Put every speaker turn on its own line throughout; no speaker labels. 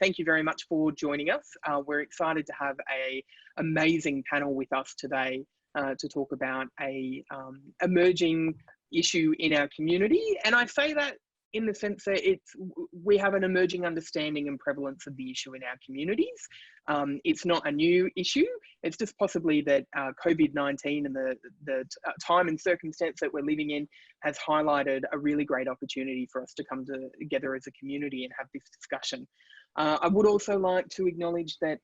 thank you very much for joining us. We're excited to have an amazing panel with us today to talk about a emerging issue in our community. And I say that in the sense that we have an emerging understanding and prevalence of the issue in our communities. It's not a new issue. It's just possibly that COVID-19 and the time and circumstance that we're living in has highlighted a really great opportunity for us to come together as a community and have this discussion. I would also like to acknowledge that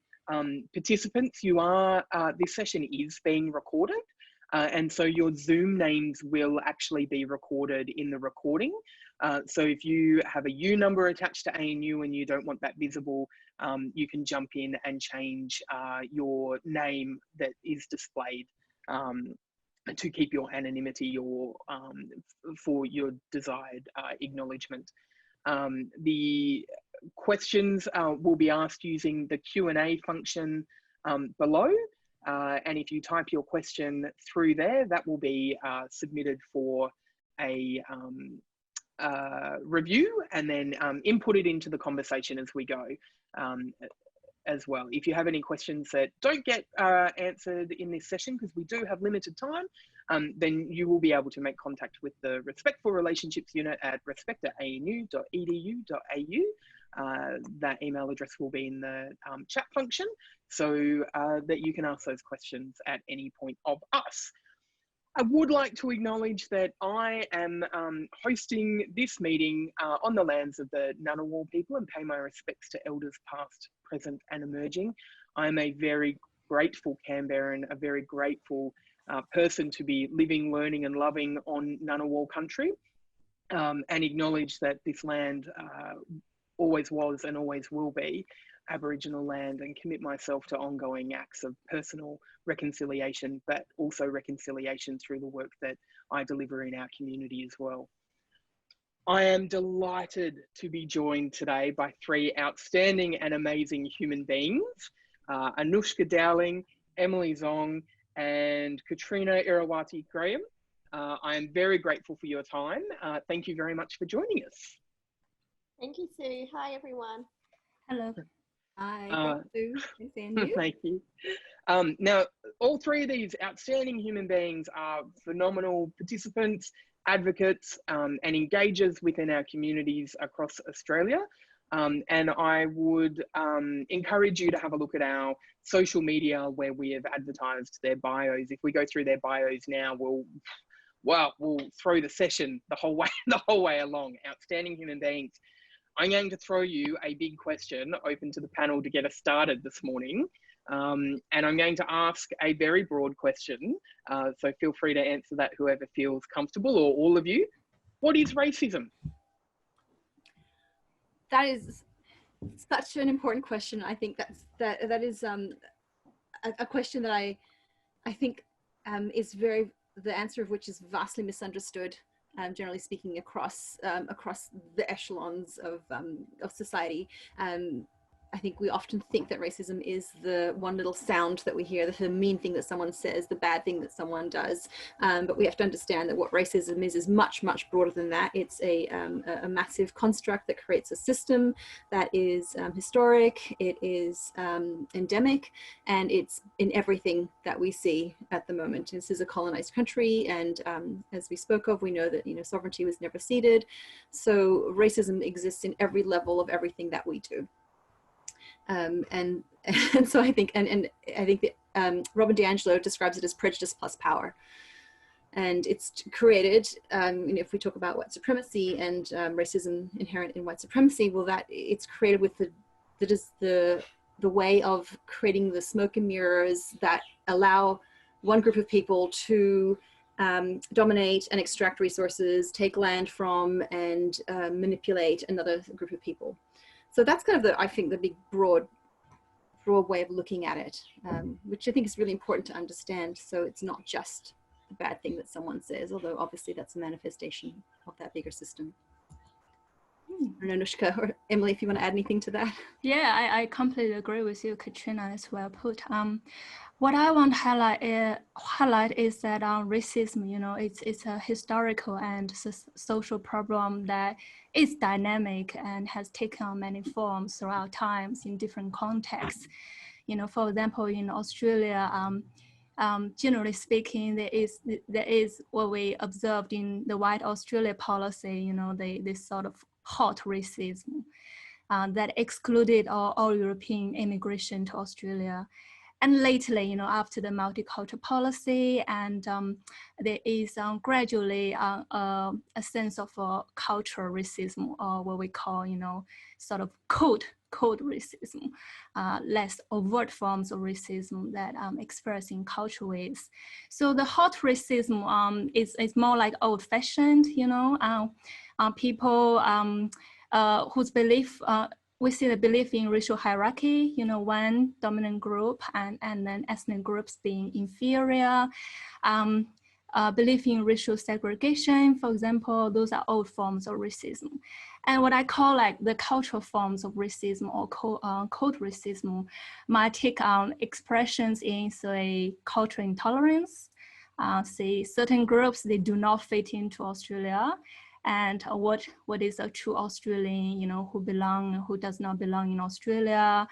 participants, this session is being recorded. And so your Zoom names will actually be recorded in the recording. So if you have a U number attached to ANU and you don't want that visible, you can jump in and change your name that is displayed to keep your anonymity or for your desired acknowledgement. The questions will be asked using the Q&A function below. And if you type your question through there, that will be submitted for a review and then inputted into the conversation as we go as well. If you have any questions that don't get answered in this session, because we do have limited time, then you will be able to make contact with the Respectful Relationships Unit at respect@anu.edu.au. That email address will be in the chat function so that you can ask those questions at any point of us. I would like to acknowledge that I am hosting this meeting on the lands of the Ngunnawal people and pay my respects to elders past, present and emerging. I am a very grateful Canberran, a very grateful person to be living, learning and loving on Ngunnawal country, and acknowledge that this land always was and always will be Aboriginal land, and commit myself to ongoing acts of personal reconciliation, but also reconciliation through the work that I deliver in our community as well. I am delighted to be joined today by three outstanding and amazing human beings, Anushka Dowling, Emily Zong, and Katrina Irawati Graham. I am very grateful for your time. Thank you very much for joining us.
Thank you, Sue. Hi, everyone.
Hello. Hi, Sue.
Thank you. Now, all three of these outstanding human beings are phenomenal participants, advocates, and engagers within our communities across Australia. And I would encourage you to have a look at our social media where we have advertised their bios. If we go through their bios now, we'll throw the session the whole way along. Outstanding human beings. I'm going to throw you a big question open to the panel to get us started this morning. And I'm going to ask a very broad question. So feel free to answer that whoever feels comfortable, or all of you. What is racism?
That is such an important question. I think that is a question that I think is the answer of which is vastly misunderstood. Generally speaking, across the echelons of society. I think we often think that racism is the one little sound that we hear, the mean thing that someone says, the bad thing that someone does. But we have to understand that what racism is much, much broader than that. It's a massive construct that creates a system that is historic, it is endemic, and it's in everything that we see at the moment. This is a colonized country, and as we spoke of, we know that sovereignty was never ceded. So racism exists in every level of everything that we do. And so I think, and I think that Robin DiAngelo describes it as prejudice plus power. And it's created, if we talk about white supremacy and racism inherent in white supremacy, well, that it's created with the way of creating the smoke and mirrors that allow one group of people to dominate and extract resources, take land from, and manipulate another group of people. So that's kind of I think the big broad way of looking at it, which I think is really important to understand. So it's not just the bad thing that someone says, although obviously that's a manifestation of that bigger system. I don't know, Nushka or Emily, if you want to add anything to that.
Yeah, I completely agree with you, Katrina. It's well put. What I want to highlight is that racism, you know, it's a historical and social problem that is dynamic and has taken on many forms throughout times in different contexts. You know, for example, in Australia, generally speaking, there is what we observed in the White Australia policy, you know, this sort of hot racism that excluded all European immigration to Australia. And lately, you know, after the multicultural policy, and there is gradually a sense of cultural racism, or what we call, you know, sort of code racism, less overt forms of racism that expressed in cultural ways. So the hot racism is more like old-fashioned, you know, people whose belief, we see the belief in racial hierarchy, you know, one dominant group and then ethnic groups being inferior. Belief in racial segregation, for example, those are old forms of racism. And what I call like the cultural forms of racism or code racism might take on expressions in, say, cultural intolerance. Say certain groups, they do not fit into Australia. And what is a true Australian, you know, who does not belong in Australia.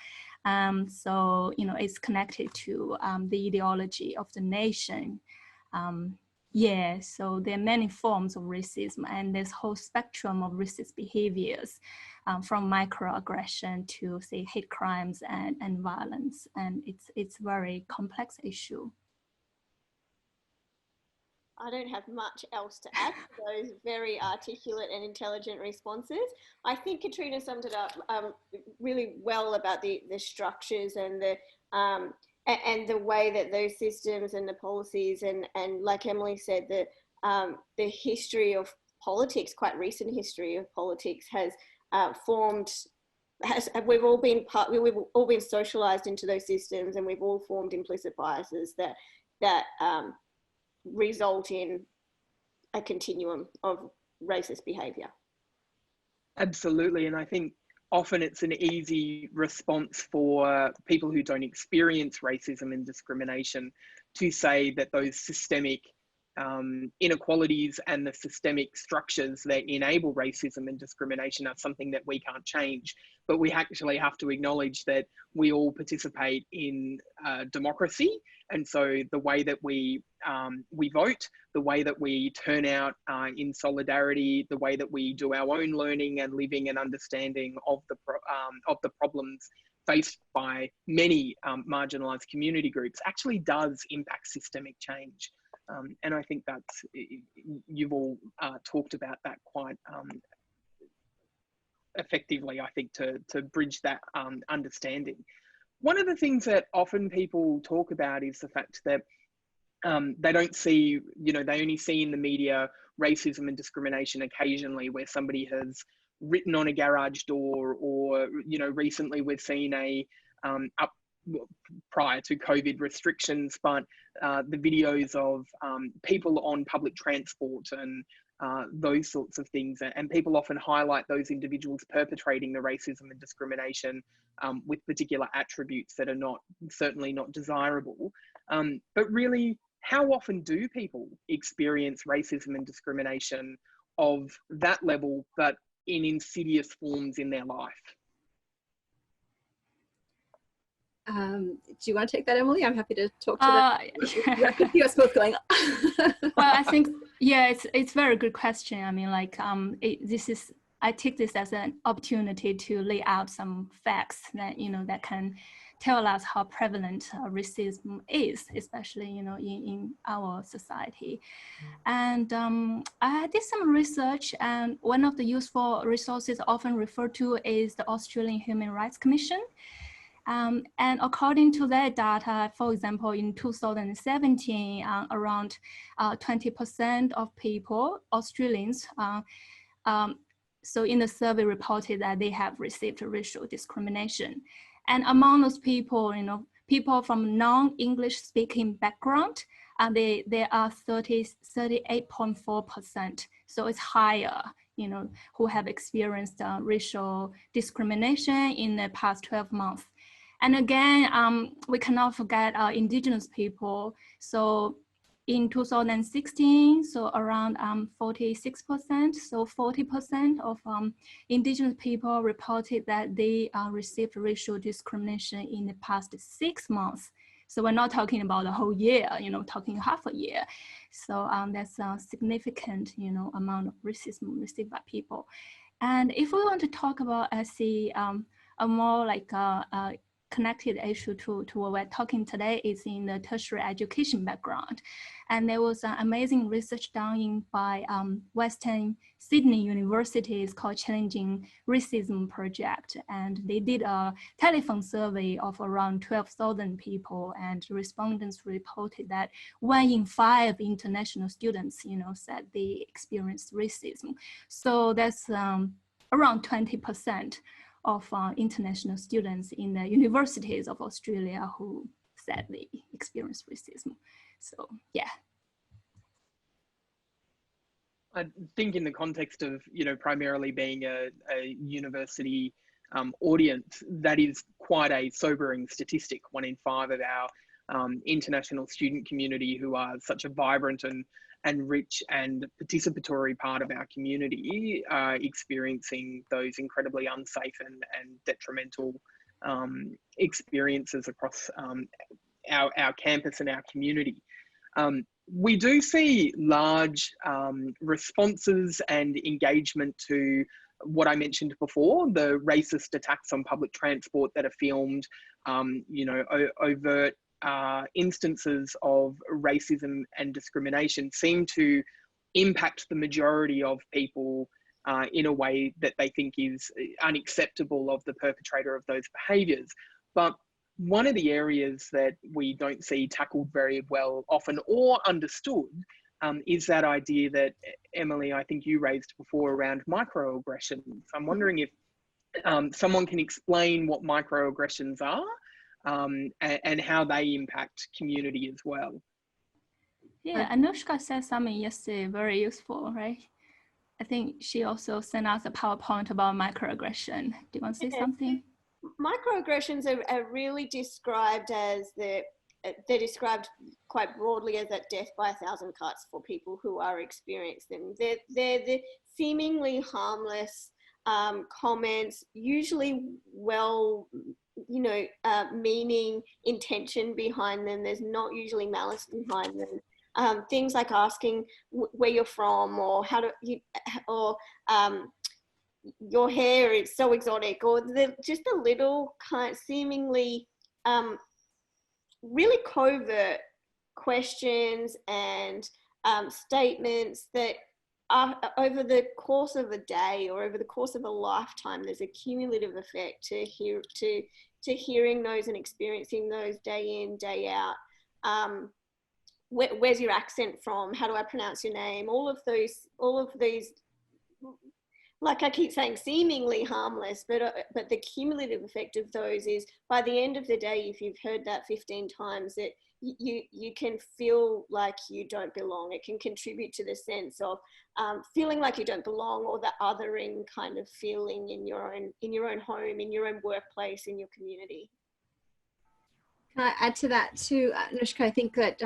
So, you know, it's connected to the ideology of the nation. Yeah, so there are many forms of racism and this whole spectrum of racist behaviors from microaggression to, say, hate crimes and violence. And it's a very complex issue.
I don't have much else to add to those very articulate and intelligent responses. I think Katrina summed it up really well about the structures and the way that those systems and the policies and like Emily said, the history of politics, quite recent history of politics, has formed. We've all been socialized into those systems, and we've all formed implicit biases that result in a continuum of racist behavior.
Absolutely, and I think often it's an easy response for people who don't experience racism and discrimination to say that those systemic inequalities and the systemic structures that enable racism and discrimination are something that we can't change. But we actually have to acknowledge that we all participate in democracy. And so the way that we vote, the way that we turn out in solidarity, the way that we do our own learning and living and understanding of the problems faced by many marginalised community groups actually does impact systemic change. And I think that's, you've all talked about that quite effectively, I think, to bridge that understanding. One of the things that often people talk about is the fact that they don't see, you know, they only see in the media racism and discrimination occasionally, where somebody has written on a garage door, or, you know, recently we've seen prior to COVID restrictions, but the videos of people on public transport and those sorts of things. And people often highlight those individuals perpetrating the racism and discrimination with particular attributes that are certainly not desirable. But really, how often do people experience racism and discrimination of that level, but in insidious forms in their life?
Do you want to take that, Emily? I'm happy to talk to that. I could see us both going.
Well, I think, yeah, it's a very good question. I mean, like, I take this as an opportunity to lay out some facts that, you know, that can tell us how prevalent racism is, especially, you know, in our society. And I did some research, and one of the useful resources often referred to is the Australian Human Rights Commission. And according to their data, for example, in 2017, around 20% of people, Australians, so in the survey reported that they have received racial discrimination. And among those people, you know, people from non-English speaking background, they are 38.4%. So it's higher, who have experienced racial discrimination in the past 12 months. And again, we cannot forget Indigenous people. So in 2016, so around 46%, so 40% of Indigenous people reported that they received racial discrimination in the past 6 months. So we're not talking about the whole year, talking half a year. So that's a significant, amount of racism received by people. And if we want to talk about, a more like connected issue to what we're talking today is in the tertiary education background. And there was an amazing research done by Western Sydney University. It's called Challenging Racism Project. And they did a telephone survey of around 12,000 people, and respondents reported that 1 in 5 international students, said they experienced racism. So that's around 20% of international students in the universities of Australia who said they experienced racism. So, yeah.
I think in the context of, primarily being a university audience, that is quite a sobering statistic. 1 in 5 of our international student community, who are such a vibrant and rich and participatory part of our community, experiencing those incredibly unsafe and detrimental experiences across our campus and our community. We do see large responses and engagement to what I mentioned before, the racist attacks on public transport that are filmed, overt instances of racism and discrimination seem to impact the majority of people in a way that they think is unacceptable of the perpetrator of those behaviours. But one of the areas that we don't see tackled very well often or understood is that idea that, Emily, I think you raised before around microaggressions. I'm wondering if someone can explain what microaggressions are and how they impact community as well.
Yeah, Anushka said something yesterday very useful, right? I think she also sent us a PowerPoint about microaggression. Do you want to say something?
Microaggressions are really described as they're described quite broadly as that death by 1,000 cuts for people who are experiencing them. They're the seemingly harmless comments, usually meaning intention behind them. There's not usually malice behind them. Things like asking where you're from, or your hair is so exotic, or just a little kind of seemingly really covert questions and statements that are, over the course of a day or over the course of a lifetime, there's a cumulative effect to hearing those and experiencing those day in, day out. Where's your accent from? How do I pronounce your name? All of these, like I keep saying, seemingly harmless, but the cumulative effect of those is, by the end of the day, if you've heard that 15 times, that you can feel like you don't belong. It can contribute to the sense of feeling like you don't belong, or the othering kind of feeling in your own home, in your own workplace, in your community.
Can I add to that too, Anushka? I think that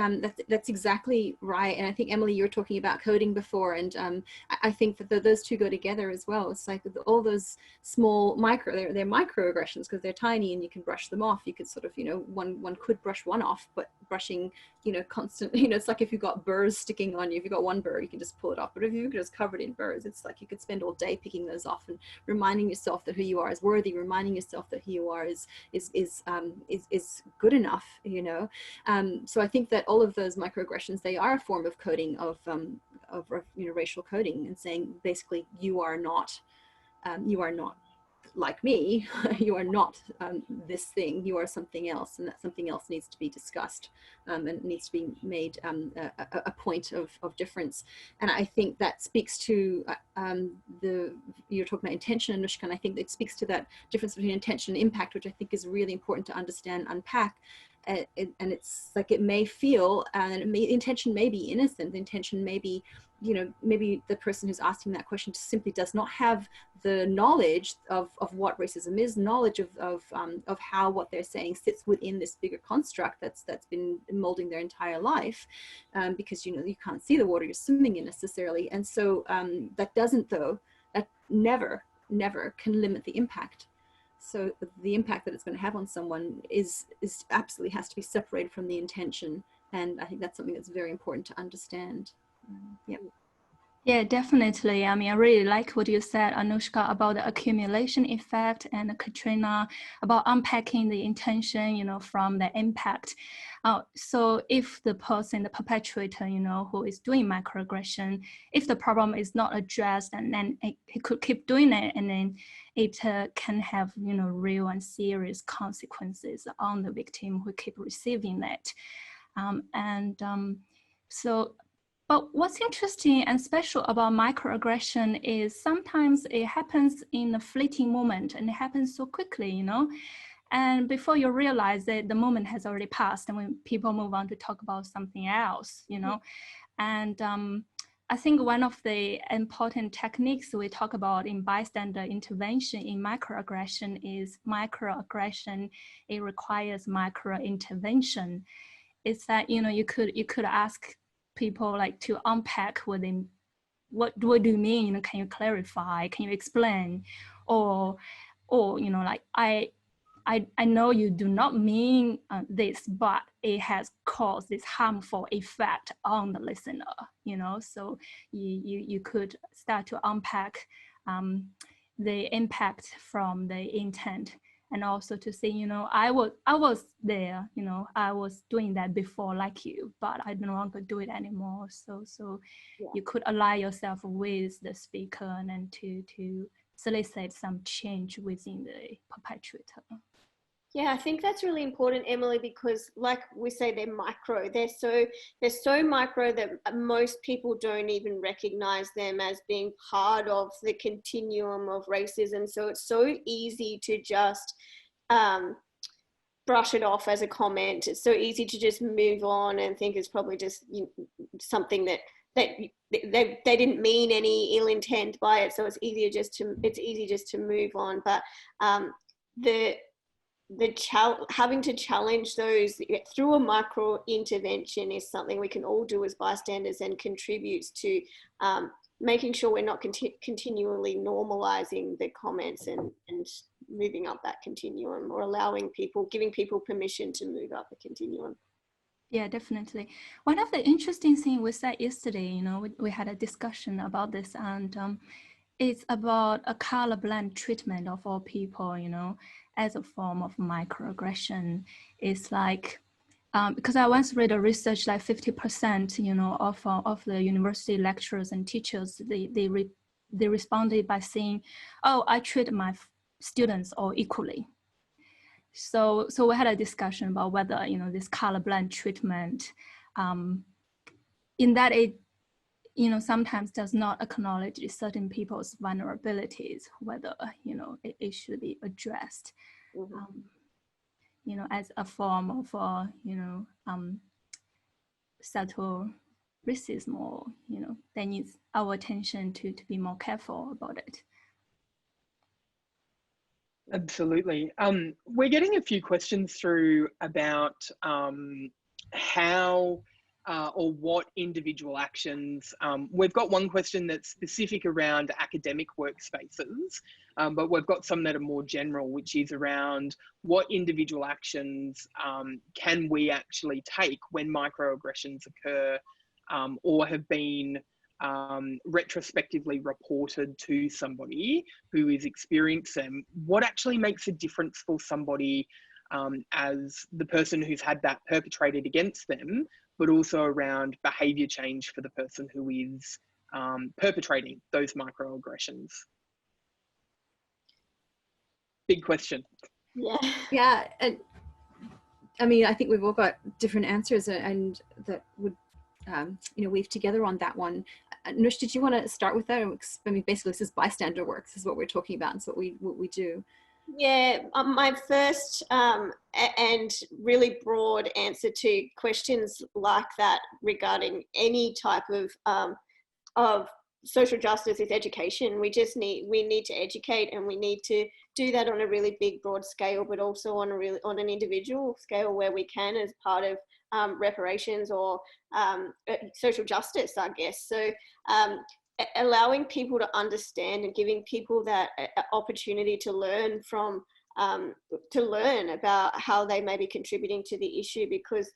that's exactly right. And I think, Emily, you were talking about coding before, and I think that those two go together as well. It's like all those small they're microaggressions because they're tiny and you can brush them off. You could sort of, one could brush one off, but brushing, constantly, it's like if you've got burrs sticking on you, if you've got one burr, you can just pull it off. But if you're just covered in burrs, it's like you could spend all day picking those off and reminding yourself that who you are is worthy, reminding yourself that who you are is good enough, so I think that all of those microaggressions, they are a form of coding of racial coding, and saying basically you are not like me, you are not this thing, you are something else, and that something else needs to be discussed and needs to be made a point of difference. And I think that speaks to you're talking about intention, Anushka, and I think it speaks to that difference between intention and impact, which I think is really important to understand, unpack. and it's like, it may feel, and intention may be innocent, the intention may be, you know, maybe the person who's asking that question simply does not have the knowledge of what racism is, knowledge of how what they're saying sits within this bigger construct that's been molding their entire life, because, you know, you can't see the water you're swimming in necessarily. And so that doesn't, though, that never can limit the impact. So the impact that it's going to have on someone is absolutely has to be separated from the intention. And I think that's something that's very important to understand. Yeah.
Yeah, definitely. I mean, I really like what you said, Anushka, about the accumulation effect, and Katrina about unpacking the intention, you know, from the impact. So if the person, the perpetrator, you know, who is doing microaggression, if the problem is not addressed, and then he could keep doing it, and then it can have, you know, real and serious consequences on the victim who keep receiving it. But what's interesting and special about microaggression is sometimes it happens in a fleeting moment, and it happens so quickly, you know, and before you realize it, the moment has already passed, and when people move on to talk about something else, you know. And I think one of the important techniques we talk about in bystander intervention in microaggression is microaggression. It requires micro-intervention. It's that, you know, you could ask people like to unpack within what do you mean, you know, can you clarify, can you explain, or you know, like I know you do not mean this, but it has caused this harmful effect on the listener, you know. So you could start to unpack the impact from the intent. And also to say, you know, I was there, you know, I was doing that before like you, but I no longer do it anymore. So yeah. You could ally yourself with the speaker and then to solicit some change within the perpetrator.
Yeah, I think that's really important, Emily, because like we say, they're micro. They're so micro that most people don't even recognize them as being part of the continuum of racism. So it's so easy to just brush it off as a comment. It's so easy to just move on and think it's probably just something that they didn't mean any ill intent by it. So it's easy just to move on. But having to challenge those through a micro intervention is something we can all do as bystanders, and contributes to making sure we're not continually normalizing the comments and moving up that continuum, or giving people permission to move up a continuum.
Yeah, definitely. One of the interesting things we said yesterday, you know, we had a discussion about this, and it's about a colorblind treatment of all people, you know, as a form of microaggression. It's like, because I once read a research, like 50%, you know, of the university lecturers and teachers, they responded by saying, "Oh, I treat my students all equally." So we had a discussion about whether, you know, this colorblind treatment, in that it, you know, sometimes does not acknowledge certain people's vulnerabilities, whether, you know, it should be addressed, mm-hmm. You know, as a form of, you know, subtle racism, or, you know, that needs our attention to be more careful about it.
Absolutely. We're getting a few questions through about how or what individual actions. We've got one question that's specific around academic workspaces, but we've got some that are more general, which is around what individual actions can we actually take when microaggressions occur or have been retrospectively reported to somebody who is experiencing them. What actually makes a difference for somebody as the person who's had that perpetrated against them, but also around behaviour change for the person who is perpetrating those microaggressions? Big question.
Yeah, and I mean, I think we've all got different answers, and that would you know, weave together on that one. Nush, did you want to start with that? I mean, basically, this is bystander work. This is what we're talking about. It's what we do.
Yeah, my first and really broad answer to questions like that regarding any type of social justice is education. We need to educate, and we need to do that on a really big, broad scale, but also on an individual scale where we can, as part of reparations or social justice, I guess. So allowing people to understand and giving people that opportunity to learn about how they may be contributing to the issue, because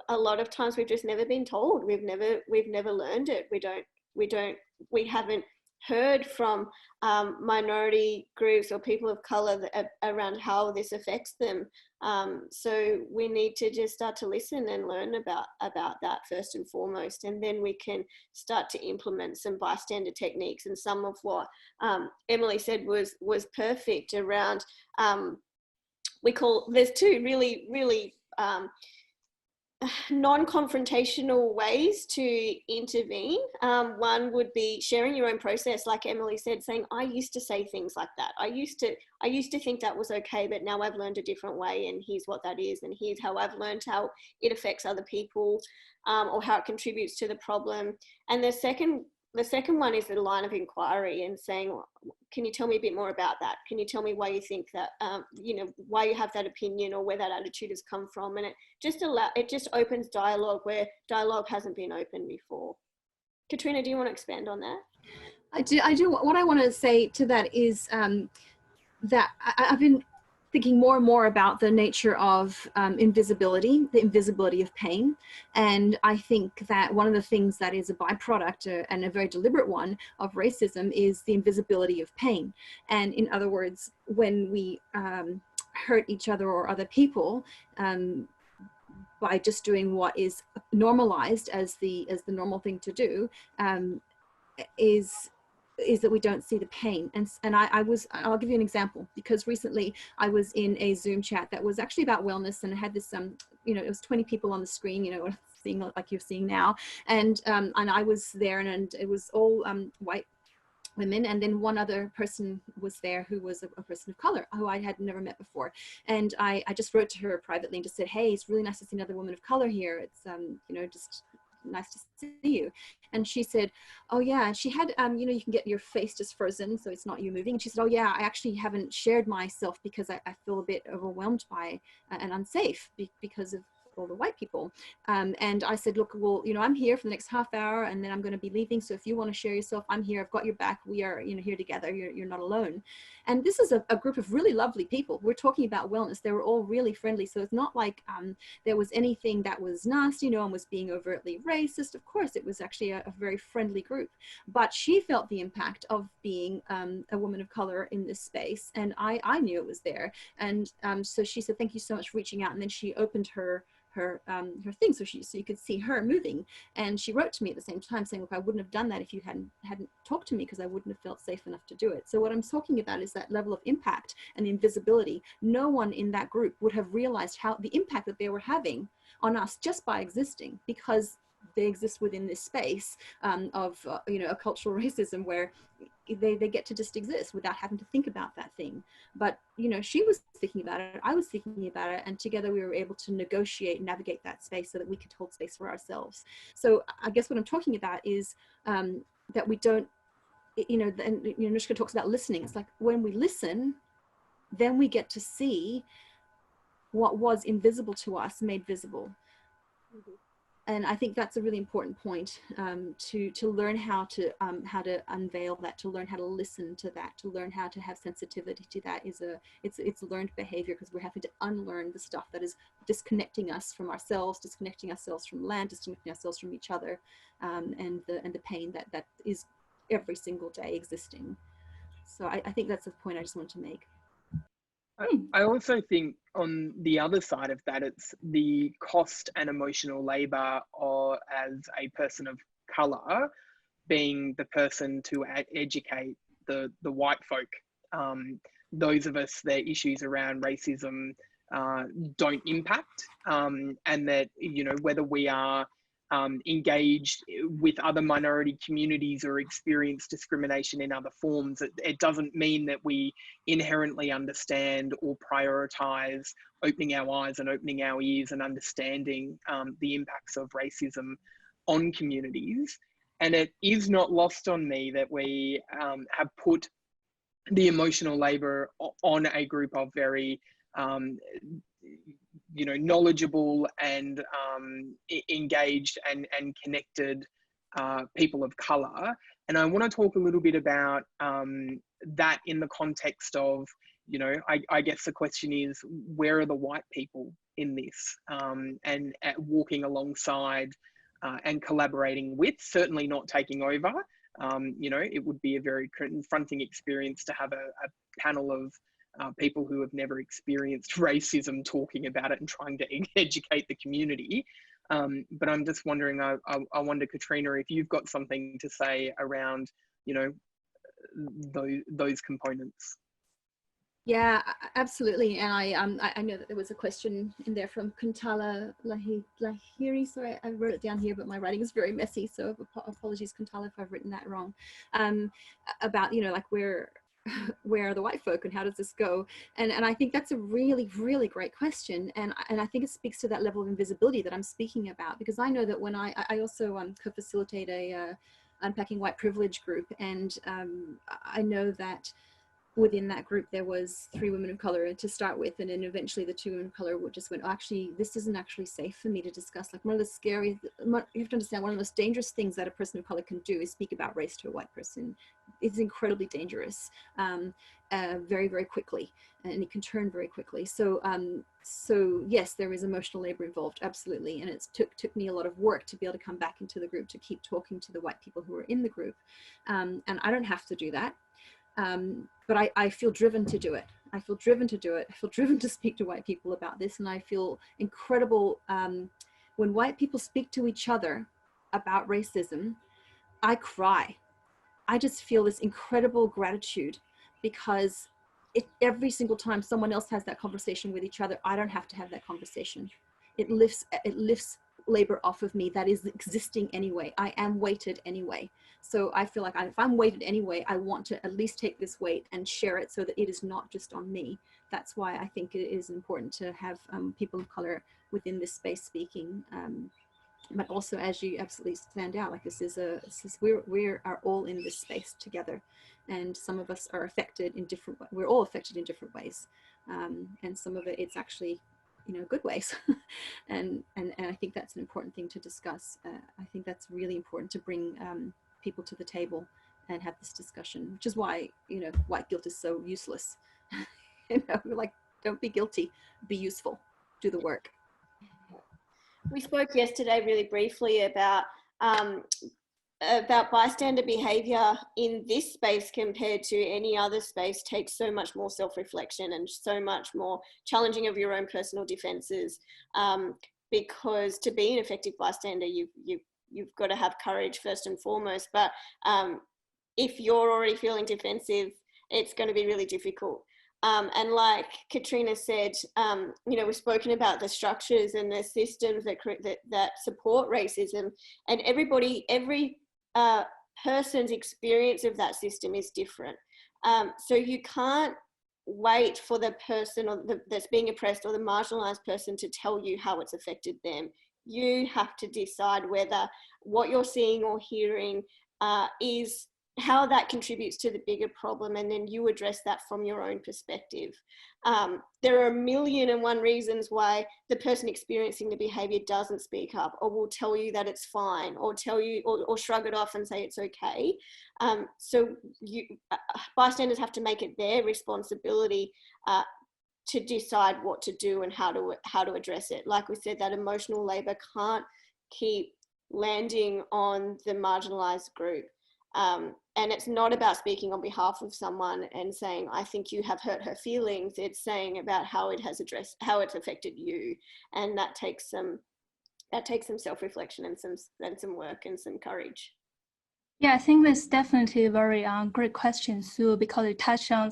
a lot of times we've just never been told. We've never learned it. We haven't heard from minority groups or people of color around how this affects them. So we need to just start to listen and learn about that first and foremost, and then we can start to implement some bystander techniques. And some of what Emily said was perfect around, there's two really non-confrontational ways to intervene. One would be sharing your own process, like Emily said, saying, I used to say things like that. I used to think that was okay, but now I've learned a different way, and here's what that is, and here's how I've learned how it affects other people, or how it contributes to the problem. And the second one is the line of inquiry, and saying, can you tell me a bit more about that? Can you tell me why you think that, why you have that opinion, or where that attitude has come from? And it just opens dialogue where dialogue hasn't been opened before. Katrina, do you want to expand on that?
I do. What I want to say to that is that I've been thinking more and more about the nature of invisibility, the invisibility of pain. And I think that one of the things that is a byproduct, and a very deliberate one, of racism is the invisibility of pain. And in other words, when we hurt each other or other people, by just doing what is normalized as the normal thing to do, is that we don't see the pain. And I'll give you an example, because recently I was in a Zoom chat that was actually about wellness, and it had this it was 20 people on the screen, seeing like you're seeing now, and I was there, and it was all white women, and then one other person was there who was a person of color who I had never met before. And I just wrote to her privately and just said, hey, it's really nice to see another woman of color here. It's just nice to see you. And she said, oh yeah, and she had you can get your face just frozen so it's not you moving. And she said, oh yeah, I actually haven't shared myself because I feel a bit overwhelmed by and unsafe because of all the white people. And I said, look, well, I'm here for the next half hour, and then I'm going to be leaving. So if you want to share yourself, I'm here. I've got your back. We are, here together. You're not alone. And this is a group of really lovely people. We're talking about wellness. They were all really friendly. So it's not like there was anything that was nasty, and was being overtly racist. Of course, it was actually a very friendly group. But she felt the impact of being a woman of color in this space, and I knew it was there. And so she said, thank you so much for reaching out. And then she opened her thing so you could see her moving, and she wrote to me at the same time saying, look, I wouldn't have done that if you hadn't talked to me, because I wouldn't have felt safe enough to do it. So what I'm talking about is that level of impact and the invisibility. No one in that group would have realized how the impact that they were having on us just by existing, because they exist within this space of a cultural racism where they get to just exist without having to think about that thing. But she was thinking about it, I was thinking about it, and together we were able to negotiate and navigate that space so that we could hold space for ourselves. So I guess what I'm talking about is that we don't, and Nushka talks about listening. It's like when we listen, then we get to see what was invisible to us made visible. Mm-hmm. And I think that's a really important point, to learn how to unveil that, to learn how to listen to that, to learn how to have sensitivity to that. It's learned behavior, because we're having to unlearn the stuff that is disconnecting us from ourselves, disconnecting ourselves from land, disconnecting ourselves from each other, and the pain that is every single day existing. So I think that's the point I just wanted to make.
I also think on the other side of that, it's the cost and emotional labor, or as a person of color, being the person to educate the white folk. Those of us, their issues around racism don't impact, and that, whether we are engaged with other minority communities or experienced discrimination in other forms. It doesn't mean that we inherently understand or prioritize opening our eyes and opening our ears and understanding the impacts of racism on communities. And it is not lost on me that we have put the emotional labour on a group of very knowledgeable and engaged and connected people of colour. And I want to talk a little bit about that in the context of, I guess the question is, where are the white people in this? And walking alongside and collaborating with, certainly not taking over. It would be a very confronting experience to have a panel of people who have never experienced racism talking about it and trying to educate the community. But I'm just wondering, I wonder, Katrina, if you've got something to say around, those components.
Yeah, absolutely. And I know that there was a question in there from Kuntala Lahiri. Sorry, I wrote it down here, but my writing is very messy. So apologies, Kuntala, if I've written that wrong. About, like where are the white folk and how does this go? And I think that's a really, really great question. And I think it speaks to that level of invisibility that I'm speaking about, because I know that when I also co-facilitate a Unpacking White Privilege group, and I know that within that group there was 3 women of color to start with, and then eventually the 2 women of color just went, oh, actually this isn't actually safe for me to discuss. Like, one of the scary, you have to understand, one of the most dangerous things that a person of color can do is speak about race to a white person. It's incredibly dangerous, very, very quickly, and it can turn very quickly. So yes, there is emotional labor involved, absolutely, and it took me a lot of work to be able to come back into the group to keep talking to the white people who are in the group, and I don't have to do that. But I feel driven to do it. I feel driven to do it. I feel driven to speak to white people about this. And I feel incredible when white people speak to each other about racism, I cry. I just feel this incredible gratitude, because every single time someone else has that conversation with each other, I don't have to have that conversation. It lifts labor off of me that is existing anyway. I am weighted anyway. So I feel like if I'm weighted anyway, I want to at least take this weight and share it so that it is not just on me. That's why I think it is important to have people of color within this space speaking. But also, as you absolutely stand out, like we are all in this space together, and some of us are affected in different, we're all affected in different ways. And some of it's actually, good ways. and I think that's an important thing to discuss. I think that's really important to bring people to the table and have this discussion, which is why, white guilt is so useless. We're like, don't be guilty, be useful, do the work.
We spoke yesterday really briefly about bystander behaviour in this space compared to any other space takes so much more self-reflection and so much more challenging of your own personal defences, because to be an effective bystander, you've got to have courage first and foremost. But if you're already feeling defensive, it's going to be really difficult. And like Katrina said, we've spoken about the structures and the systems that support racism, and every person's experience of that system is different. So you can't wait for the person that's being oppressed or the marginalized person to tell you how it's affected them. You have to decide whether what you're seeing or hearing is how that contributes to the bigger problem, and then you address that from your own perspective. There are 1,000,001 reasons why the person experiencing the behavior doesn't speak up, or will tell you that it's fine, or tell you, or shrug it off and say it's okay. So bystanders have to make it their responsibility to decide what to do and how to address it. Like we said, that emotional labor can't keep landing on the marginalized group. And it's not about speaking on behalf of someone and saying, I think you have hurt her feelings. It's saying about how it's affected you. And that takes some self-reflection and some work and some courage.
Yeah, I think that's definitely a very great question, Sue, because it touches on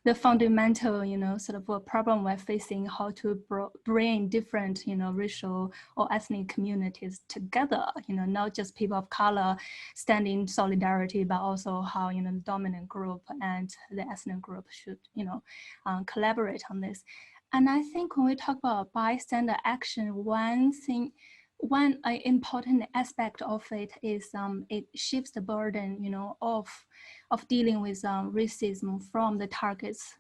the fundamental, sort of a problem we're facing, how to bring different, racial or ethnic communities together, not just people of color stand in solidarity, but also how, the dominant group and the ethnic group should, collaborate on this. And I think when we talk about bystander action, one important aspect of it is it shifts the burden, of dealing with racism from the targets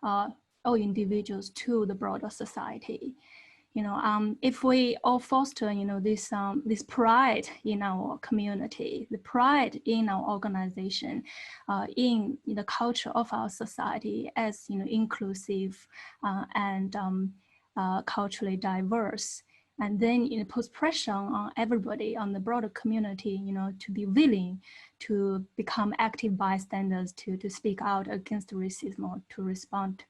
or individuals to the broader society. If we all foster, this pride in our community, the pride in our organization, in the culture of our society as, inclusive and culturally diverse, and then it puts pressure on everybody, on the broader community, to be willing to become active bystanders, to speak out against racism or to respond.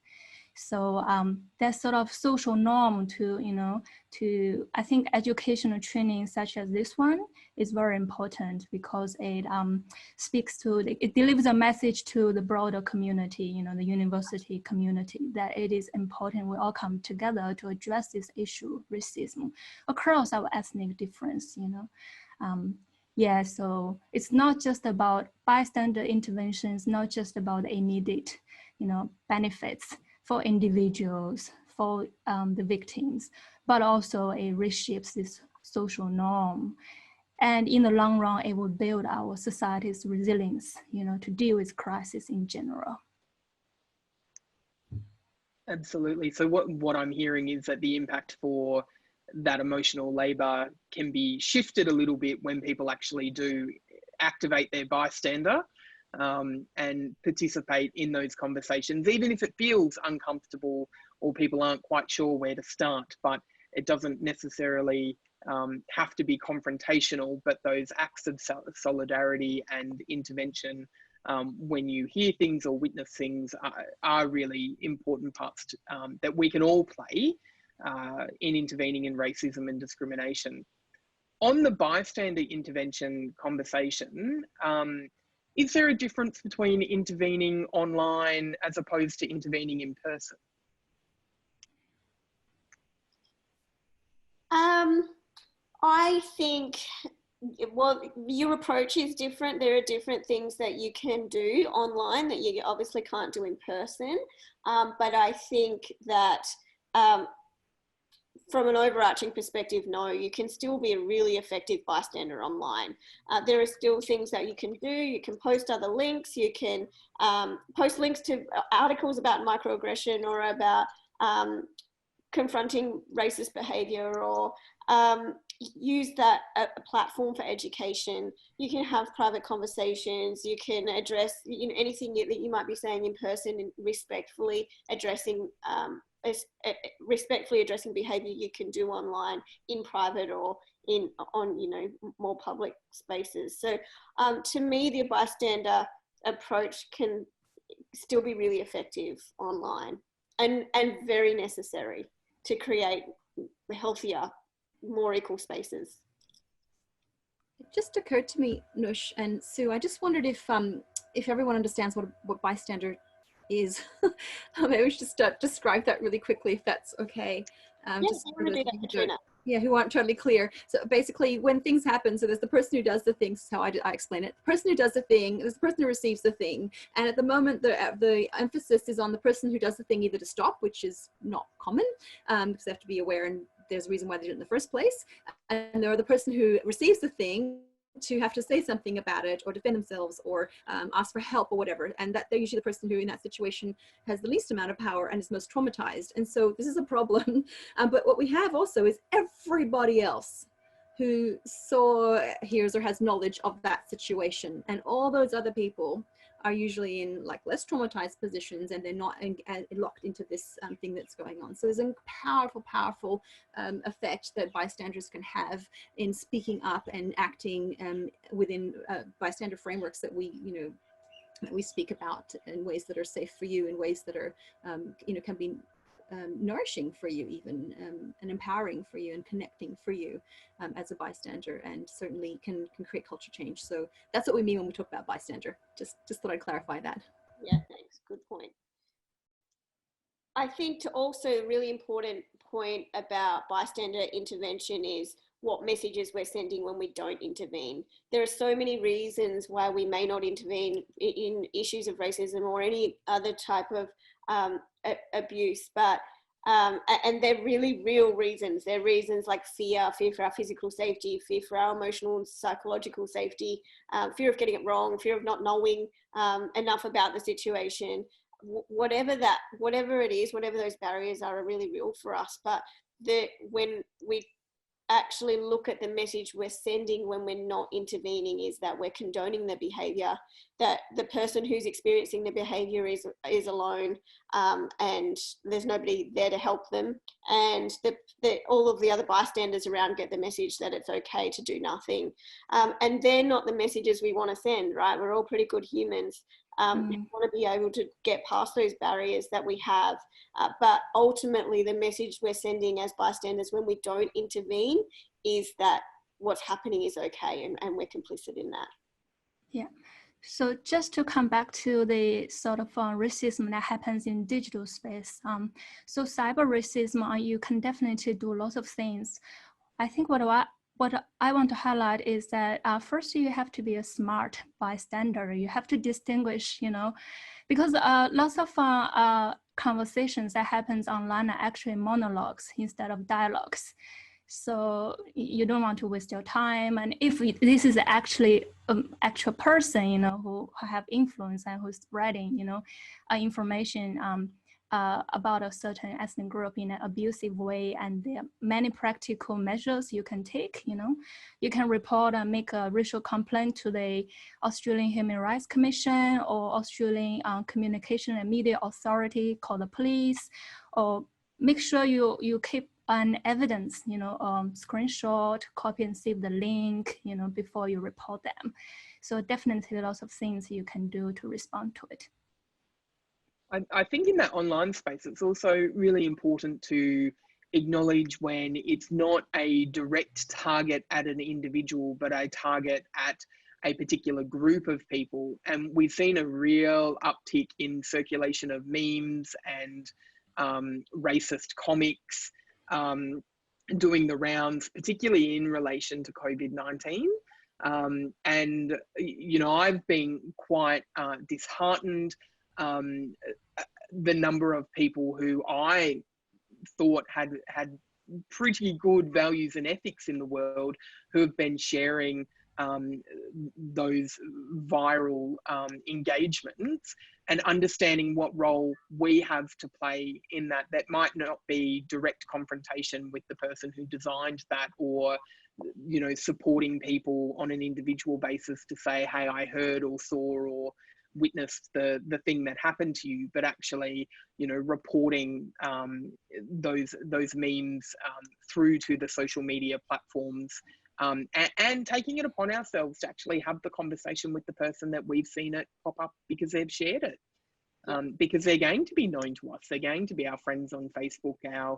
So that sort of social norm I think educational training such as this one is very important, because it it delivers a message to the broader community, the university community, that it is important we all come together to address this issue, racism, across our ethnic difference, Yeah, so it's not just about bystander interventions, not just about the immediate, benefits for individuals, for the victims, but also it reshapes this social norm. And in the long run, it will build our society's resilience, to deal with crisis in general.
Absolutely. So what I'm hearing is that the impact for that emotional labor can be shifted a little bit when people actually do activate their bystander and participate in those conversations, even if it feels uncomfortable or people aren't quite sure where to start. But it doesn't necessarily have to be confrontational, but those acts of solidarity and intervention when you hear things or witness things are really important parts that we can all play in intervening in racism and discrimination. On the bystander intervention conversation, is there a difference between intervening online as opposed to intervening in person?
I think, well, your approach is different. There are different things that you can do online that you obviously can't do in person. But I think that from an overarching perspective, no, you can still be a really effective bystander online. There are still things that you can do. You can post other links. You can post links to articles about microaggression or about confronting racist behavior, or use that a platform for education. You can have private conversations. You can address anything that you might be saying in person, and respectfully addressing behavior you can do online, in private, or on more public spaces. So to me, the bystander approach can still be really effective online and very necessary to create healthier, more equal spaces.
It just occurred to me, Nush and Sue, I just wondered if everyone understands what bystander is. Maybe we should just describe that really quickly, if that's okay.
Yes, I want to do that, Katrina.
Yeah, who aren't totally clear. So basically, when things happen, so there's the person who does the thing, this is how I explain it. The person who does the thing, there's the person who receives the thing. And at the moment, the emphasis is on the person who does the thing either to stop, which is not common, because they have to be aware, and there's a reason why they did it in the first place. And there are the person who receives the thing to have to say something about it or defend themselves or ask for help or whatever. And that they're usually the person who in that situation has the least amount of power and is most traumatized. And so this is a problem. But what we have also is everybody else who hears, or has knowledge of that situation. And all those other people are usually in like less traumatized positions, and they're not locked into this thing that's going on. So there's a powerful effect that bystanders can have in speaking up and acting within bystander frameworks that we speak about in ways that are safe for you, in ways that are can be nourishing for you even, and empowering for you and connecting for you as a bystander, and certainly can create culture change. So that's what we mean when we talk about bystander. Just thought I'd clarify that.
Yeah, thanks. Good point. I think to also a really important point about bystander intervention is what messages we're sending when we don't intervene. There are so many reasons why we may not intervene in issues of racism or any other type of abuse, but and they're really real reasons. They're reasons like fear for our physical safety, fear for our emotional and psychological safety, fear of getting it wrong, fear of not knowing enough about the situation. Whatever it is, whatever those barriers are really real for us. But when we actually look at the message we're sending when we're not intervening, is that we're condoning the behavior, that the person who's experiencing the behavior is alone, and there's nobody there to help them, and all of the other bystanders around get the message that it's okay to do nothing, and they're not the messages we want to send, right? We're all pretty good humans. We want to be able to get past those barriers that we have, but ultimately the message we're sending as bystanders when we don't intervene is that what's happening is okay, and we're complicit in that.
Yeah. So just to come back to the sort of racism that happens in digital space. So cyber racism, you can definitely do lots of things. I think what I want to highlight is that first you have to be a smart bystander. You have to distinguish, because lots of conversations that happens online are actually monologues instead of dialogues. So you don't want to waste your time. And if this is actually an actual person, who have influence and who's spreading, information about a certain ethnic group in an abusive way, and there are many practical measures you can take. You can report and make a racial complaint to the Australian Human Rights Commission or Australian Communication and Media Authority, call the police, or make sure you keep an evidence, screenshot, copy and save the link, before you report them. So definitely lots of things you can do to respond to it.
I think in that online space, it's also really important to acknowledge when it's not a direct target at an individual, but a target at a particular group of people. And we've seen a real uptick in circulation of memes and racist comics doing the rounds, particularly in relation to COVID-19. And, I've been quite disheartened. The number of people who I thought had pretty good values and ethics in the world who have been sharing those viral engagements, and understanding what role we have to play in that might not be direct confrontation with the person who designed that, or supporting people on an individual basis to say, hey, I heard or saw or witnessed the thing that happened to you, but actually reporting those memes through to the social media platforms, and taking it upon ourselves to actually have the conversation with the person that we've seen it pop up because they've shared it, because they're going to be known to us. They're going to be our friends on Facebook, our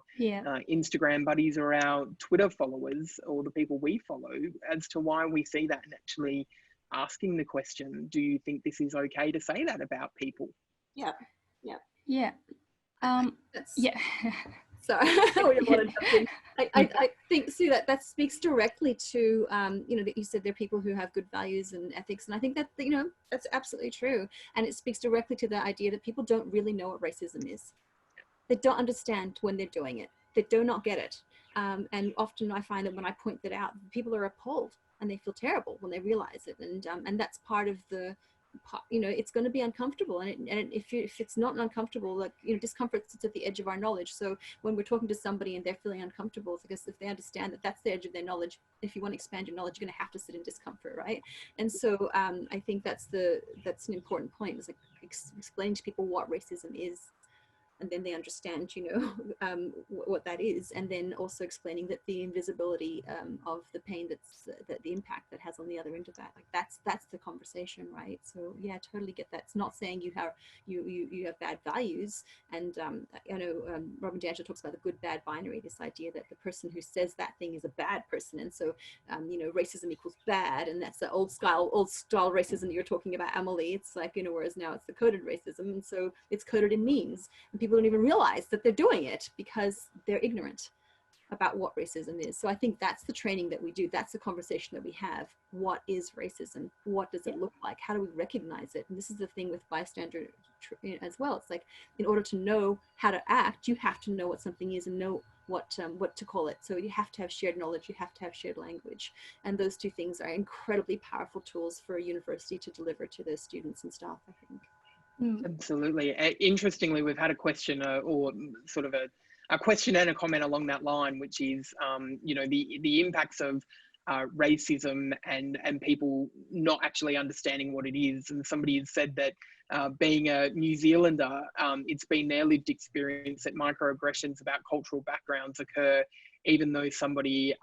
Instagram buddies, or our Twitter followers, or the people we follow, as to why we see that, and actually asking the question, do you think this is okay to say that about people?
Yeah.
Sorry,
we don't want to jump in. I think, Sue, that speaks directly to, that you said there are people who have good values and ethics. And I think that, that's absolutely true. And it speaks directly to the idea that people don't really know what racism is. They don't understand when they're doing it. They do not get it. And often I find that when I point that out, people are appalled and they feel terrible when they realize it. And that's part of the, it's going to be uncomfortable, and if it's not uncomfortable, like discomfort sits at the edge of our knowledge. So when we're talking to somebody and they're feeling uncomfortable, it's because if they understand that that's the edge of their knowledge, if you want to expand your knowledge, you're going to have to sit in discomfort, right? And so I think that's an important point, is like explaining to people what racism is. and then they understand, what that is, and then also explaining that the invisibility of the pain that the impact that has on the other end of that, like that's the conversation, right? So yeah, totally get that. It's not saying you have bad values, and I know Robin DiAngelo talks about the good bad binary, this idea that the person who says that thing is a bad person, and so racism equals bad, and that's the old style racism that you're talking about, Emily. It's like, whereas now it's the coded racism, and so it's coded in memes, and people don't even realize that they're doing it because they're ignorant about what racism is. So I think that's the training that we do. That's the conversation that we have. What is racism? What does it look like? How do we recognize it? And this is the thing with bystander as well. It's like, in order to know how to act, you have to know what something is and know what to call it. So you have to have shared knowledge, you have to have shared language. And those two things are incredibly powerful tools for a university to deliver to their students and staff, I think.
Absolutely. Interestingly, we've had a question or sort of a question and a comment along that line, which is, the impacts of racism and people not actually understanding what it is. And somebody has said that being a New Zealander, it's been their lived experience that microaggressions about cultural backgrounds occur even though somebody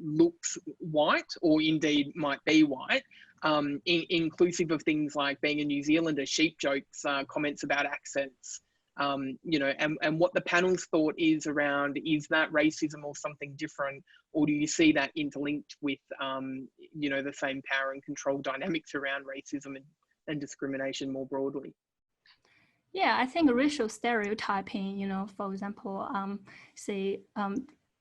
looks white or indeed might be white, inclusive of things like being a New Zealander, sheep jokes, comments about accents, and what the panel's thought is around, is that racism or something different, or do you see that interlinked with, the same power and control dynamics around racism and discrimination more broadly?
Yeah, I think racial stereotyping, for example,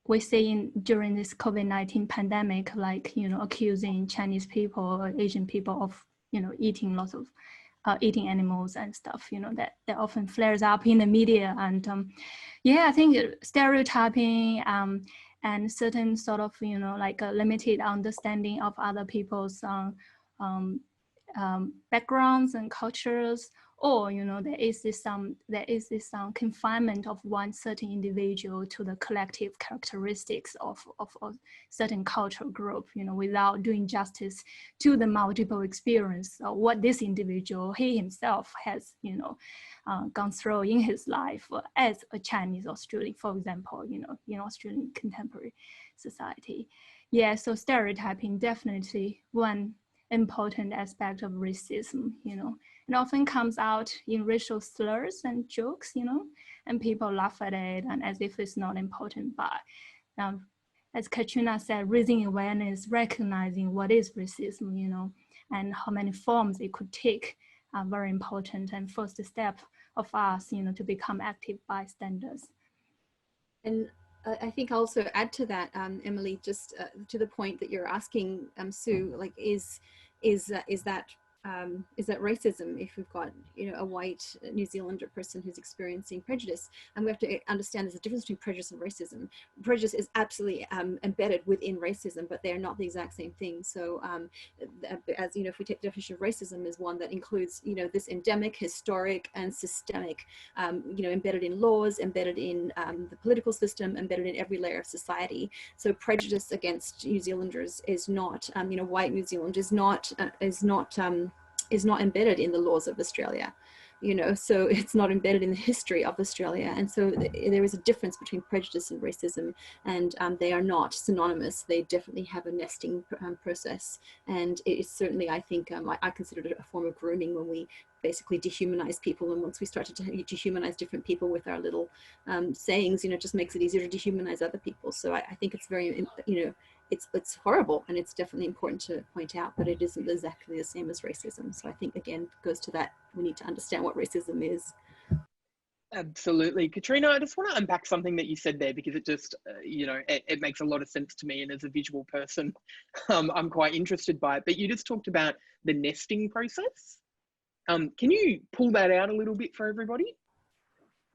we see during this COVID-19 pandemic, like, accusing Chinese people or Asian people of, eating lots of eating animals and stuff, that often flares up in the media. And I think stereotyping and certain sort of, like a limited understanding of other people's backgrounds and cultures, or there is this confinement of one certain individual to the collective characteristics of a certain cultural group, without doing justice to the multiple experience of what this individual, he himself, has gone through in his life as a Chinese Australian, for example, in Australian contemporary society. Yeah, so stereotyping definitely one important aspect of racism. It often comes out in racial slurs and jokes, and people laugh at it and as if it's not important. But as Katrina said, raising awareness, recognizing what is racism, and how many forms it could take are very important, and first step of us, to become active bystanders.
And I think I'll also add to that, Emily, just to the point that you're asking, Sue, like, is that racism if we've got a white New Zealander person who's experiencing prejudice? And we have to understand there's a difference between prejudice and racism. Prejudice is absolutely embedded within racism, but they're not the exact same thing. So as if we take the definition of racism as one that includes this endemic, historic, and systemic, embedded in laws, embedded in the political system, embedded in every layer of society. So prejudice against New Zealanders is not, white New Zealand is not embedded in the laws of Australia, so it's not embedded in the history of Australia. And so there is a difference between prejudice and racism, and they are not synonymous. They definitely have a nesting process. And it is certainly, I think, I consider it a form of grooming when we basically dehumanize people. And once we started to dehumanize different people with our little sayings, it just makes it easier to dehumanize other people. So I think it's very, it's horrible, and it's definitely important to point out, but it isn't exactly the same as racism. So I think, again, it goes to that, we need to understand what racism is.
Absolutely. Katrina, I just want to unpack something that you said there, because it just, it makes a lot of sense to me. And as a visual person, I'm quite interested by it. But you just talked about the nesting process. Can you pull that out a little bit for everybody?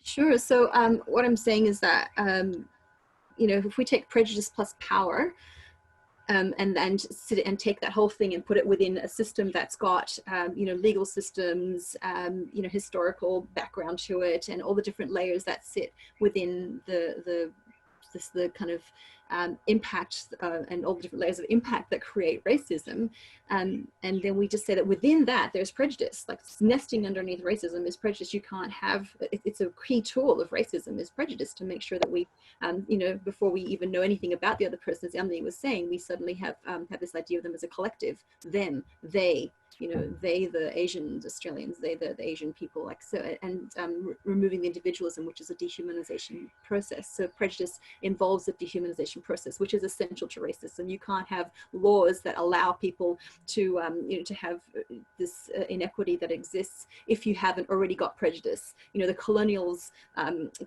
Sure. So what I'm saying is that, if we take prejudice plus power, and then sit and take that whole thing and put it within a system that's got, legal systems, historical background to it, and all the different layers that sit within the kind of impact and all the different layers of impact that create racism. And then we just say that within that there's prejudice, like nesting underneath racism is prejudice. You can't have, it's a key tool of racism is prejudice, to make sure that we, you know, before we even know anything about the other person, as Emily was saying, we suddenly have this idea of them as a collective, them, they, you know, they, the Asians, Australians, they, the Asian people, like so, and removing the individualism, which is a dehumanization process. So prejudice involves a dehumanization process, which is essential to racism. You can't have laws that allow people to, you know, to have this inequity that exists if you haven't already got prejudice. You know, the colonials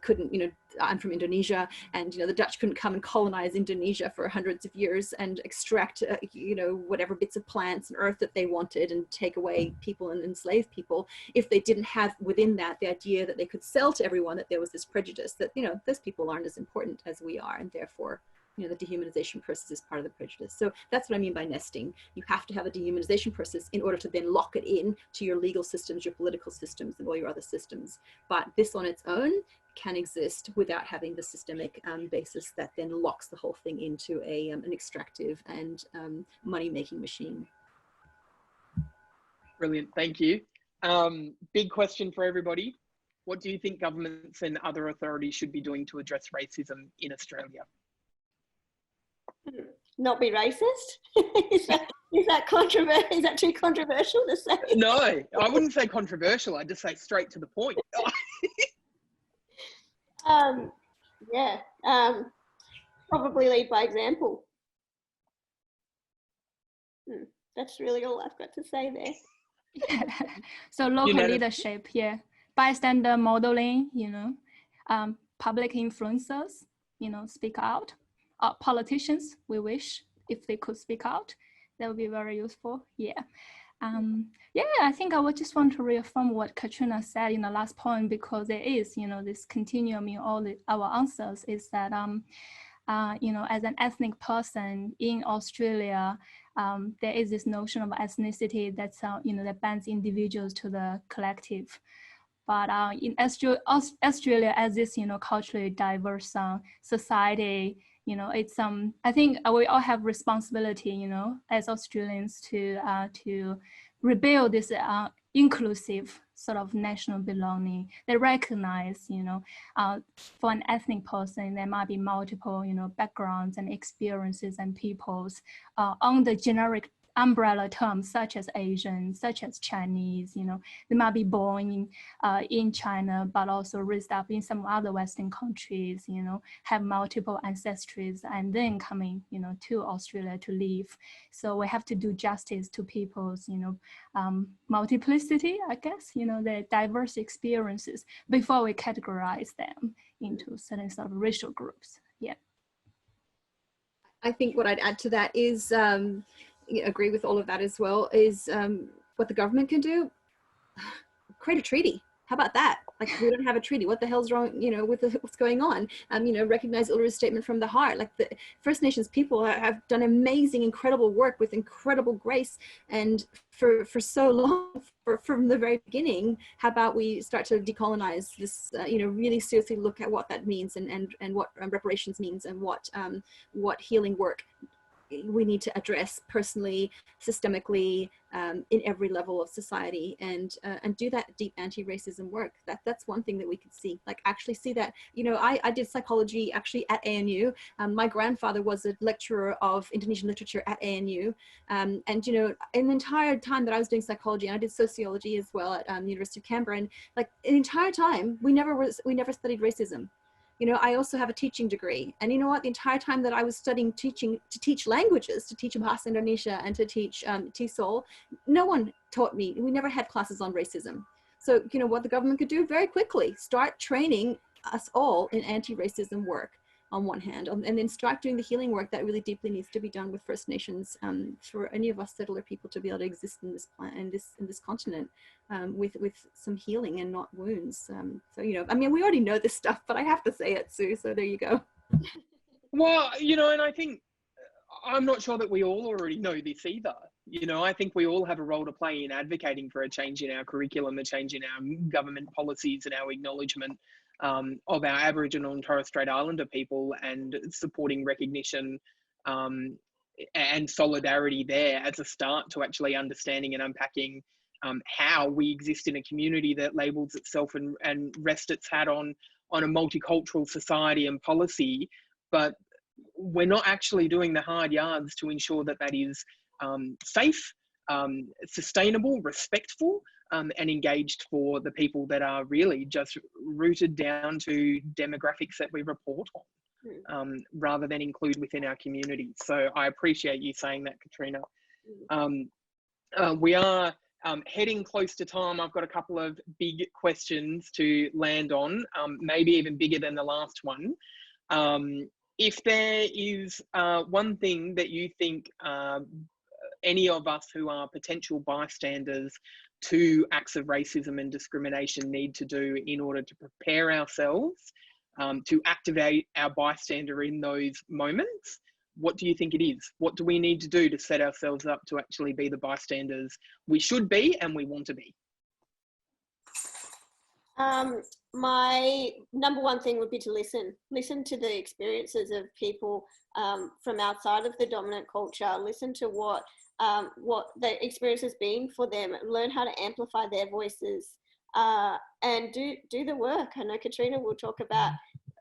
couldn't, you know, I'm from Indonesia, and, you know, the Dutch couldn't come and colonize Indonesia for hundreds of years and extract, you know, whatever bits of plants and earth that they wanted and take away people and enslave people, if they didn't have within that the idea that they could sell to everyone that there was this prejudice, that, you know, those people aren't as important as we are, and therefore, you know, the dehumanization process is part of the prejudice. So that's what I mean by nesting. You have to have a dehumanization process in order to then lock it in to your legal systems, your political systems, and all your other systems. But this on its own can exist without having the systemic basis that then locks the whole thing into a, an extractive and money-making machine.
Brilliant, thank you. Big question for everybody. What do you think governments and other authorities should be doing to address racism in Australia?
Not be racist? is that controversial? Is that too controversial to say?
No, I wouldn't say controversial. I'd just say straight to the point.
Yeah, probably lead by example. That's really all I've got to say there.
Yeah. So local leadership, yeah, bystander modeling, you know, public influencers, you know, speak out. Politicians, we wish if they could speak out, that would be very useful. Yeah. Yeah, I think I would just want to reaffirm what Katrina said in the last point, because there is, you know, this continuum in all our answers is that, you know, as an ethnic person in Australia, there is this notion of ethnicity that's, you know, that binds individuals to the collective. But in Australia, as this, you know, culturally diverse society, you know, it's I think we all have responsibility, you know, as Australians to rebuild this inclusive sort of national belonging. They recognize, you know, for an ethnic person, there might be multiple, you know, backgrounds and experiences and peoples on the generic umbrella terms such as Asian, such as Chinese, you know, they might be born in China, but also raised up in some other Western countries, you know, have multiple ancestries and then coming, you know, to Australia to live. So we have to do justice to people's, you know, multiplicity, I guess, you know, their diverse experiences before we categorize them into certain sort of racial groups. Yeah.
I think what I'd add to that is, agree with all of that as well, is what the government can do, create a treaty. How about that? Like, we don't have a treaty. What the hell's wrong, you know, with what's going on? You know, recognize Ulru's statement from the heart. Like, the First Nations people have done amazing, incredible work with incredible grace. And for so long, from the very beginning, how about we start to decolonize this, you know, really seriously look at what that means and what reparations means and what healing work we need to address personally, systemically, in every level of society, and do that deep anti-racism work. That's one thing that we could see, like actually see that, you know, I did psychology actually at ANU. My grandfather was a lecturer of Indonesian literature at ANU. And, you know, in the entire time that I was doing psychology, and I did sociology as well at University of Canberra, and like the entire time, we never studied racism. You know, I also have a teaching degree, and you know what, the entire time that I was studying to teach languages, to teach Bahasa Indonesia and to teach TESOL, no one taught me, we never had classes on racism. So, you know, what the government could do very quickly, start training us all in anti-racism work on one hand, and then start doing the healing work that really deeply needs to be done with First Nations, for any of us settler people to be able to exist in this planet, in this continent, with some healing and not wounds. So, you know, I mean, we already know this stuff, but I have to say it, Sue, so there you go.
Well, you know, and I think, I'm not sure that we all already know this either. You know, I think we all have a role to play in advocating for a change in our curriculum, a change in our government policies and our acknowledgement of our Aboriginal and Torres Strait Islander people, and supporting recognition and solidarity there as a start to actually understanding and unpacking how we exist in a community that labels itself and rests its hat on a multicultural society and policy, but we're not actually doing the hard yards to ensure that that is safe, sustainable, respectful, and engaged for the people that are really just rooted down to demographics that we report on, rather than include within our community. So I appreciate you saying that, Katrina. We are heading close to time. I've got a couple of big questions to land on, maybe even bigger than the last one. If there is one thing that you think any of us who are potential bystanders to acts of racism and discrimination need to do in order to prepare ourselves to activate our bystander in those moments, what do you think it is? What do we need to do to set ourselves up to actually be the bystanders we should be and we want to be?
My number one thing would be to listen to the experiences of people from outside of the dominant culture, listen to what the experience has been for them, learn how to amplify their voices, and do the work. I know Katrina will talk about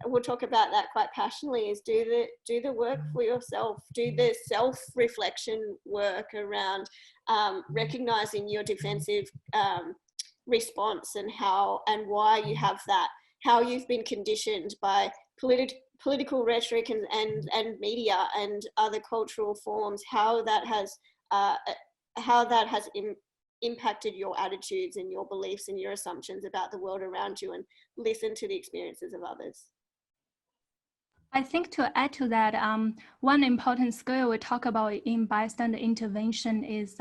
that quite passionately, is do the work for yourself, do the self-reflection work around recognizing your defensive response and how and why you have that, how you've been conditioned by political rhetoric and media and other cultural forms, how that has impacted your attitudes and your beliefs and your assumptions about the world around you, and listen to the experiences of others.
I think to add to that, one important skill we talk about in bystander intervention is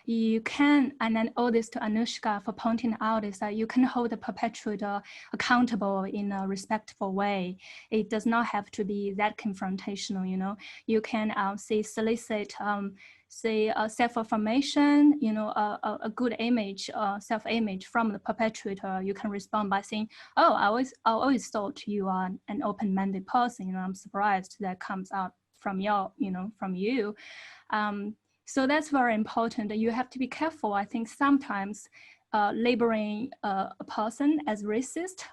you can, and then all this to Anushka for pointing out, is that you can hold the perpetrator accountable in a respectful way. It does not have to be that confrontational, you know. You can solicit self-affirmation, you know, a good image, self-image from the perpetrator. You can respond by saying, "Oh, I always thought you are an open-minded person. You know, I'm surprised that comes out from you." So that's very important. You have to be careful. I think sometimes labeling a person as racist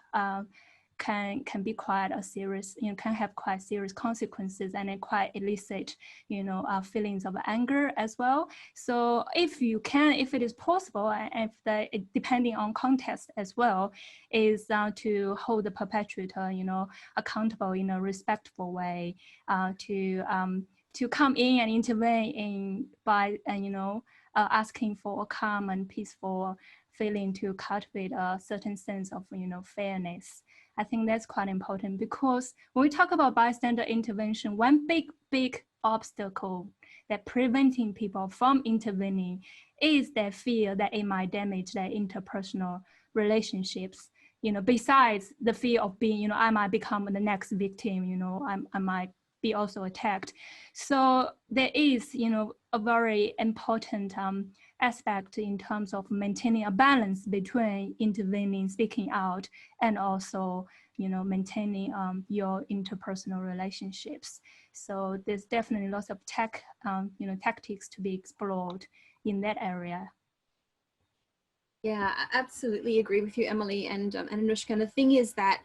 can be quite a serious, you know, can have quite serious consequences, and it quite elicit, you know, feelings of anger as well. So if it is possible, and depending on context as well, is to hold the perpetrator, you know, accountable in a respectful way, to come in and intervene by asking for a calm and peaceful feeling to cultivate a certain sense of, you know, fairness. I think that's quite important, because when we talk about bystander intervention, one big obstacle that preventing people from intervening is their fear that it might damage their interpersonal relationships. You know, besides the fear of being, you know, I might become the next victim, you know, I might be also attacked. So there is, you know, a very important aspect in terms of maintaining a balance between intervening, speaking out, and also, you know, maintaining your interpersonal relationships. So there's definitely lots of tactics to be explored in that area.
Yeah, I absolutely agree with you, Emily and Anushka. And the thing is that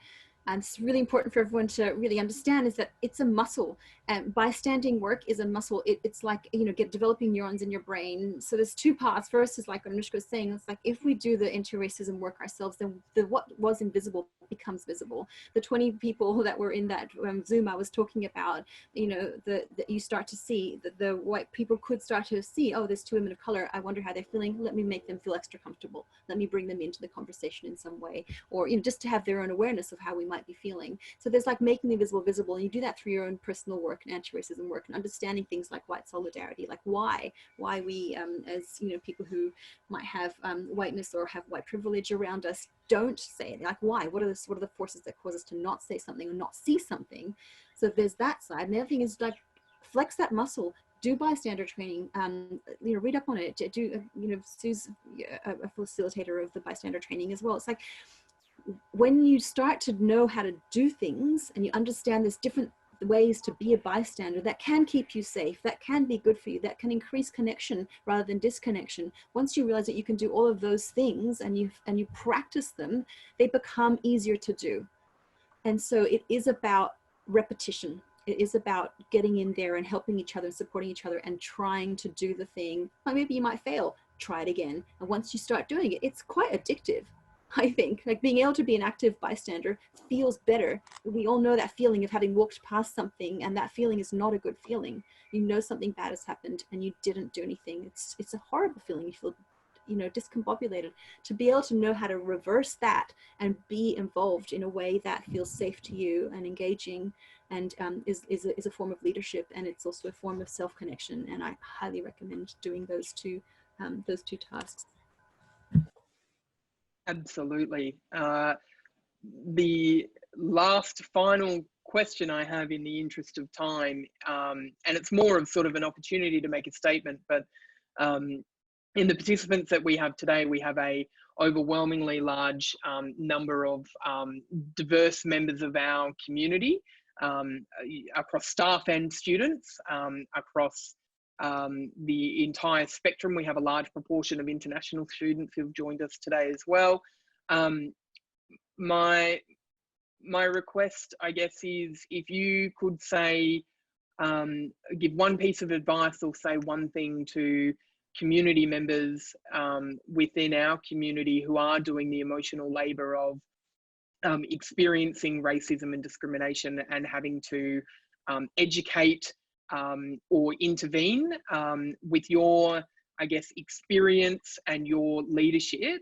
it's really important for everyone to really understand, is that it's a muscle, and bystanding work is a muscle. It's like, you know, developing neurons in your brain. So there's two parts. First is like Anushka was saying, it's like if we do the anti-racism work ourselves, then what was invisible becomes visible. The 20 people that were in that Zoom I was talking about, you know, you start to see the white people could start to see, oh, there's two women of color. I wonder how they're feeling. Let me make them feel extra comfortable. Let me bring them into the conversation in some way, or, you know, just to have their own awareness of how we might be feeling. So there's like making the invisible visible, and you do that through your own personal work and anti-racism work, and understanding things like white solidarity, like why we as, you know, people who might have whiteness or have white privilege around us don't say it. Like why? What are the forces that cause us to not say something or not see something? So there's that side. And the other thing is like flex that muscle. Do bystander training, you know, read up on it. Do, you know, Sue's a facilitator of the bystander training as well. It's like when you start to know how to do things and you understand there's different ways to be a bystander that can keep you safe, that can be good for you, that can increase connection rather than disconnection. Once you realize that you can do all of those things and you practice them, they become easier to do. And so it is about repetition. It is about getting in there and helping each other and supporting each other and trying to do the thing. Well, maybe you might fail, try it again. And once you start doing it, it's quite addictive. I think, like, being able to be an active bystander feels better. We all know that feeling of having walked past something, and that feeling is not a good feeling. You know something bad has happened and you didn't do anything. It's a horrible feeling. You feel, you know, discombobulated. To be able to know how to reverse that and be involved in a way that feels safe to you and engaging, and is a form of leadership, and it's also a form of self-connection. And I highly recommend doing those two tasks.
Absolutely. The last final question I have, in the interest of time, and it's more of sort of an opportunity to make a statement, but in the participants that we have today, we have a overwhelmingly large number of diverse members of our community, across staff and students, across the entire spectrum. We have a large proportion of international students who've joined us today as well. My request, I guess, is if you could say, give one piece of advice or say one thing to community members within our community who are doing the emotional labor of experiencing racism and discrimination and having to educate or intervene, with your, I guess, experience and your leadership,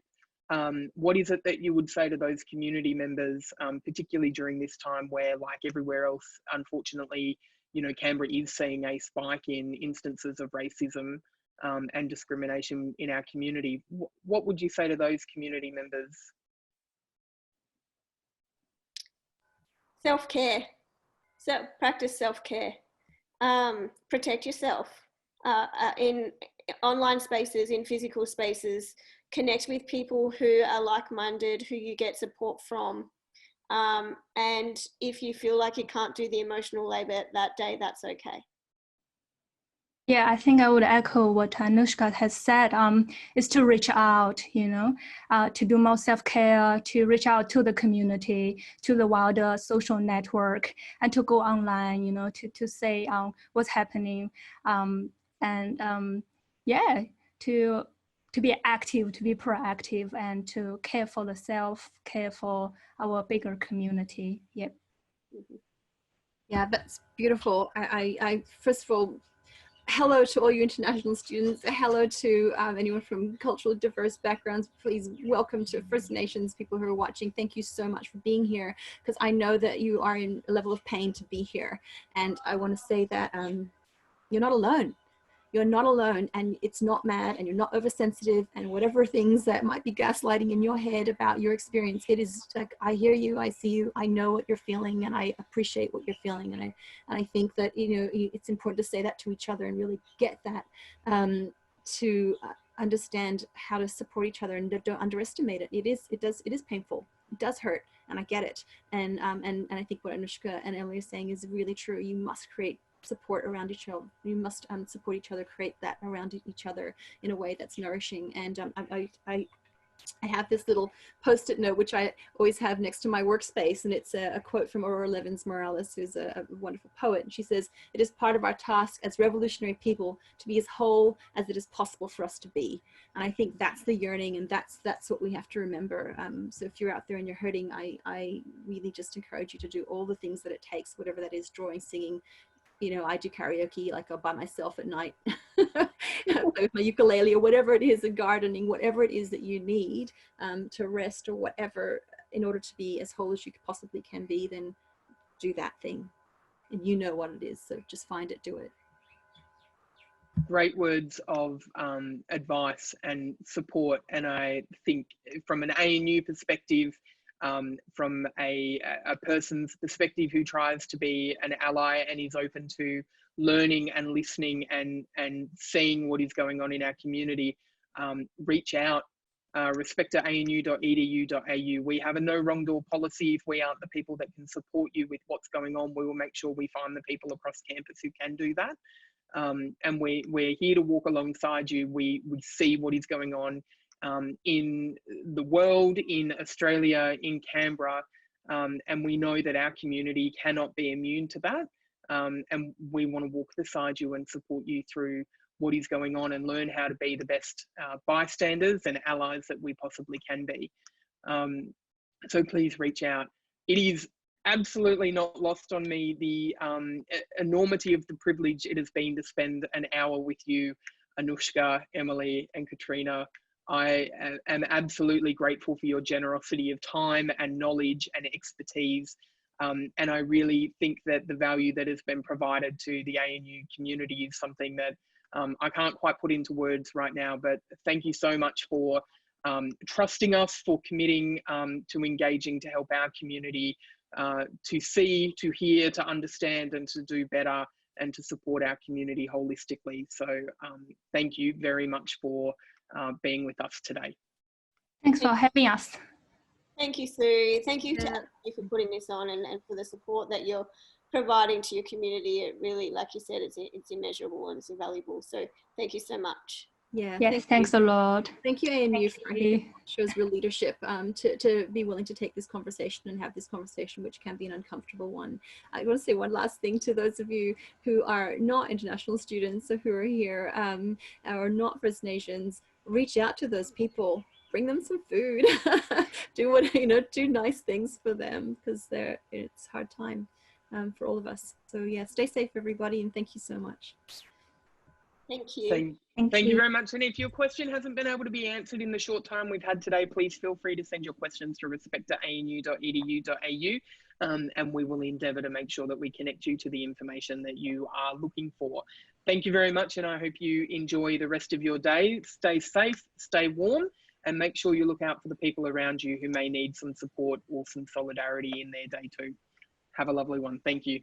what is it that you would say to those community members, particularly during this time where, like everywhere else, unfortunately, you know, Canberra is seeing a spike in instances of racism and discrimination in our community? What would you say to those community members?
Self-care. So practice self-care. Protect yourself in online spaces, in physical spaces. Connect with people who are like-minded, who you get support from. And if you feel like you can't do the emotional labor that day, that's okay.
Yeah, I think I would echo what Anushka has said, is to reach out, you know, to do more self-care, to reach out to the community, to the wider social network, and to go online, you know, to say what's happening. Yeah, to be active, to be proactive, and to care for the self, care for our bigger community. Yep.
Yeah, that's beautiful. I first of all, hello to all you international students. Hello to anyone from culturally diverse backgrounds. Please welcome to First Nations people who are watching. Thank you so much for being here, because I know that you are in a level of pain to be here. And I want to say that you're not alone. You're not alone, and it's not mad, and you're not oversensitive, and whatever things that might be gaslighting in your head about your experience, it is like, I hear you, I see you, I know what you're feeling, and I appreciate what you're feeling. And I think that, you know, it's important to say that to each other and really get that, to understand how to support each other, and don't underestimate it. It is painful. It does hurt, and I get it. And I think what Anushka and Emily are saying is really true. You must create support around each other. You must support each other, create that around each other in a way that's nourishing. And I have this little post-it note, which I always have next to my workspace, and it's a quote from Aurora Levins-Morales, who's a wonderful poet. And she says, "It is part of our task as revolutionary people to be as whole as it is possible for us to be." And I think that's the yearning, and that's what we have to remember. So if you're out there and you're hurting, I really just encourage you to do all the things that it takes, whatever that is: drawing, singing. You know, I do karaoke, like by myself at night, with my ukulele or whatever it is, and gardening, whatever it is that you need to rest or whatever, in order to be as whole as you possibly can be, then do that thing. And you know what it is, so just find it, do it.
Great words of advice and support. And I think from an ANU perspective, from a person's perspective who tries to be an ally and is open to learning and listening and seeing what is going on in our community, reach out respect.anu.edu.au. We have a no wrong door policy. If we aren't the people that can support you with what's going on, we will make sure we find the people across campus who can do that. And we're here to walk alongside you. We see what is going on in the world, in Australia, in Canberra, and we know that our community cannot be immune to that. And we want to walk beside you and support you through what is going on and learn how to be the best bystanders and allies that we possibly can be. So please reach out. It is absolutely not lost on me the enormity of the privilege it has been to spend an hour with you, Anushka, Emily, and Katrina. I am absolutely grateful for your generosity of time and knowledge and expertise. And I really think that the value that has been provided to the ANU community is something that I can't quite put into words right now, but thank you so much for trusting us, for committing to engaging to help our community to see, to hear, to understand, and to do better, and to support our community holistically. So thank you very much for being with us today.
Thanks for having us.
Thank you, Sue. Thank you to you for putting this on and for the support that you're providing to your community. It really, like you said, it's immeasurable and it's invaluable. So thank you so much.
Yeah.
Yes, thanks a lot.
Thank you, ANU, for shows real leadership to be willing to take this conversation and have this conversation, which can be an uncomfortable one. I want to say one last thing to those of you who are not international students or who are here or not First Nations. Reach out to those people. Bring them some food. Do do nice things for them, because it's a hard time for all of us. So yeah, stay safe, everybody, and thank you so much.
Thank you.
Thank you very much. And if your question hasn't been able to be answered in the short time we've had today, please feel free to send your questions to respect.anu.edu.au, and we will endeavour to make sure that we connect you to the information that you are looking for. Thank you very much, and I hope you enjoy the rest of your day. Stay safe, stay warm, and make sure you look out for the people around you who may need some support or some solidarity in their day too. Have a lovely one. Thank you.